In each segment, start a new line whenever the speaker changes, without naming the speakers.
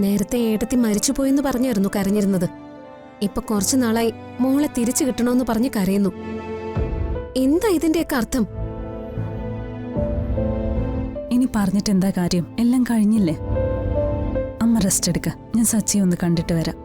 നേരത്തെ ഏട്ടത്തി മരിച്ചുപോയെന്ന് പറഞ്ഞായിരുന്നു കരഞ്ഞിരുന്നത്. ഇപ്പൊ കുറച്ചു നാളായി മോളെ തിരിച്ചു കിട്ടണമെന്ന് പറഞ്ഞ് കരയുന്നു. എന്താ ഇതിന്റെയൊക്കെ അർത്ഥം?
ഇനി പറഞ്ഞിട്ട് എന്താ കാര്യം? എല്ലാം കഴിഞ്ഞില്ലേ? അമ്മ റെസ്റ്റ് എടുക്ക. ഞാൻ സച്ചിയെ ഒന്ന് കണ്ടിട്ട് വരാം.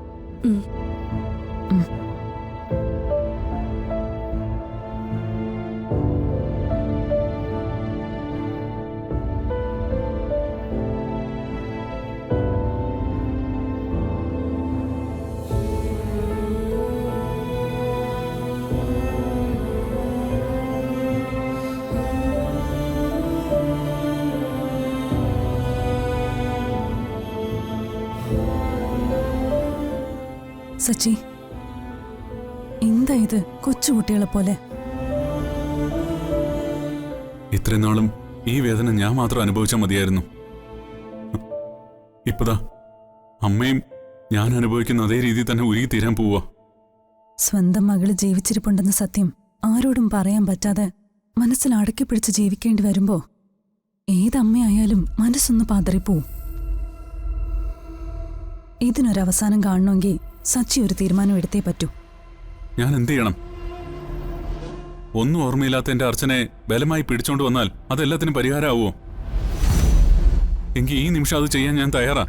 സച്ചി, എന്താ ഇത്? കൊച്ചുകുട്ടികളെ പോലെ.
ഇത്രയും നാളും ഈ വേദന ഞാൻ മാത്രം അനുഭവിച്ചാൽ മതിയായിരുന്നു. ഇപ്പതാ അമ്മയും ഞാൻ അനുഭവിക്കുന്ന അതേ രീതിയിൽ തന്നെ ഉരുകി തീരാൻ പോവാ.
സ്വന്തം മകള് ജീവിച്ചിരിപ്പുണ്ടെന്ന സത്യം ആരോടും പറയാൻ പറ്റാതെ മനസ്സിൽ അടക്കി പിടിച്ച് ജീവിക്കേണ്ടി വരുമ്പോ ഏതമ്മയായാലും മനസ്സൊന്ന് പതറിപ്പോവും. ഇതിനൊരവസാനം കാണണമെങ്കിൽ സച്ചി ഒരു തീരുമാനം എടുത്തേ പറ്റൂ.
ഞാൻ എന്ത് ചെയ്യണം? ഒന്നും ഓർമ്മയില്ലാത്ത എന്റെ അർച്ചനെ ബലമായി പിടിച്ചോണ്ട് വന്നാൽ അതെല്ലാത്തിനും പരിഹാരമാവോ? എങ്കിൽ ഈ നിമിഷം അത് ചെയ്യാൻ ഞാൻ തയ്യാറാ.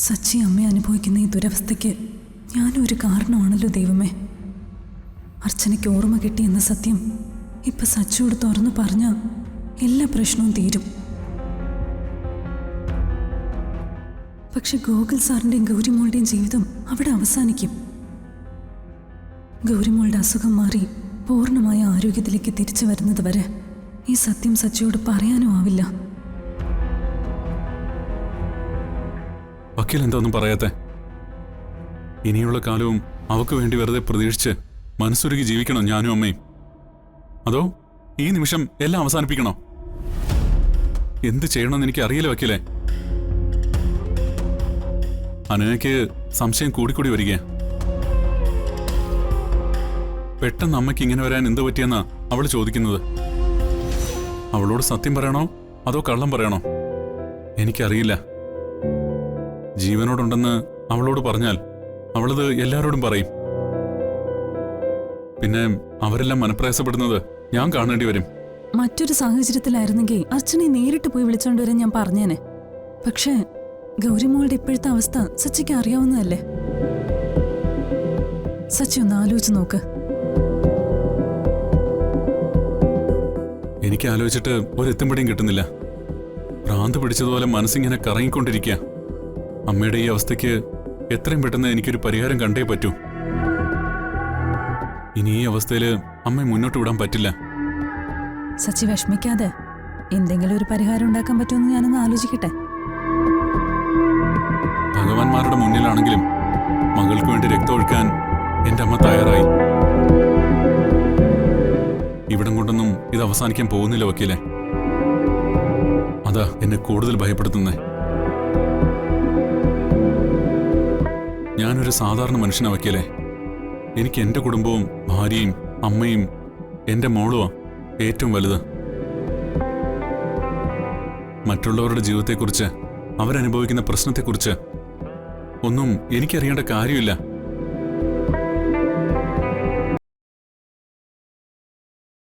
സച്ചി അമ്മ അനുഭവിക്കുന്ന ഈ ദുരവസ്ഥയ്ക്ക് ഞാനും ഒരു കാരണമാണല്ലോ ദൈവമേ. അർച്ചനയ്ക്ക് ഓർമ്മ കിട്ടിയെന്ന സത്യം ഇപ്പൊ സച്ചിയോട് തുറന്നു പറഞ്ഞ എല്ലാ പ്രശ്നവും തീരും. പക്ഷെ ഗോകുൽ സാറിന്റെയും ഗൗരിമോളുടെയും ജീവിതം അവിടെ അവസാനിക്കും. ഗൗരിമോളുടെ അസുഖം മാറി പൂർണ്ണമായ ആരോഗ്യത്തിലേക്ക് തിരിച്ചു വരുന്നത് വരെ ഈ സത്യം സച്ചിയോട് പറയാനും ആവില്ല.
വക്കീൽ എന്താന്നും പറയാത്തെ? ഇനിയുള്ള കാലവും അവക്ക് വേണ്ടി വെറുതെ പ്രതീക്ഷിച്ച് മനസ്സുരുകി ജീവിക്കണോ ഞാനും അമ്മയും? അതോ ഈ നിമിഷം എല്ലാം അവസാനിപ്പിക്കണോ? എന്ത് ചെയ്യണമെന്ന് എനിക്ക് അറിയില്ല വക്കീലെ. അനനയ്ക്ക് സംശയം കൂടിക്കൂടി വരിക. പെട്ടെന്ന് അമ്മയ്ക്ക് ഇങ്ങനെ വരാൻ എന്ത് പറ്റിയെന്നാ അവൾ ചോദിക്കുന്നത്. അവളോട് സത്യം പറയണോ അതോ കള്ളം പറയണോ? എനിക്കറിയില്ല. ജീവനോടുണ്ടെന്ന് അവളോട് പറഞ്ഞാൽ അവളത് എല്ലാവരോടും പറയും. പിന്നെ അവരെല്ലാം മനപ്രയാസപ്പെടുന്നത് ഞാൻ കാണേണ്ടി വരും.
മറ്റൊരു സാഹചര്യത്തിലായിരുന്നെങ്കിൽ അർച്ചനെ നേരിട്ട് പോയി വിളിച്ചോണ്ടുവരാൻ ഞാൻ പറഞ്ഞേനെ. പക്ഷേ ഗൗരിമോളുടെ ഇപ്പോഴത്തെ അവസ്ഥ സച്ചിക്ക് അറിയാവുന്നതല്ലേ? സച്ചി ഒന്ന് ആലോചിച്ച് നോക്ക്.
എനിക്ക് ആലോചിച്ചിട്ട് ഒരെത്തുംപിടിയും കിട്ടുന്നില്ല. ഭ്രാന്ത് പിടിച്ചതുപോലെ മനസ്സിങ്ങനെ കറങ്ങിക്കൊണ്ടിരിക്കുക. അമ്മയുടെ ഈ അവസ്ഥയ്ക്ക് എത്രയും പെട്ടെന്ന് എനിക്കൊരു പരിഹാരം കണ്ടേ പറ്റൂ. ഇനി ഈ അവസ്ഥയിൽ അമ്മയെ മുന്നോട്ട് വിടാൻ പറ്റില്ല.
സച്ചി വിഷമിക്കാതെ. എന്തെങ്കിലും ഒരു പരിഹാരം ഉണ്ടാക്കാൻ പറ്റുമെന്ന് ഞാനൊന്ന് ആലോചിക്കട്ടെ.
ഭഗവാന്മാരുടെ മുന്നിലാണെങ്കിലും മകൾക്ക് വേണ്ടി രക്തം ഒഴുക്കാൻ എന്റെ അമ്മ തയ്യാറായി. ഇവിടം കൊണ്ടൊന്നും ഇത് അവസാനിക്കാൻ പോകുന്നില്ല വക്കീലെ. അതാ എന്നെ കൂടുതൽ ഭയപ്പെടുത്തുന്നേ. ഞാനൊരു സാധാരണ മനുഷ്യനാ വക്കീലെ. എനിക്ക് എന്റെ കുടുംബവും ഭാര്യയും അമ്മയും എന്റെ മോളുവാ ഏറ്റവും വലുത്. മറ്റുള്ളവരുടെ ജീവിതത്തെക്കുറിച്ച്, അവരനുഭവിക്കുന്ന പ്രശ്നത്തെക്കുറിച്ച് ഒന്നും എനിക്കറിയേണ്ട കാര്യമില്ല.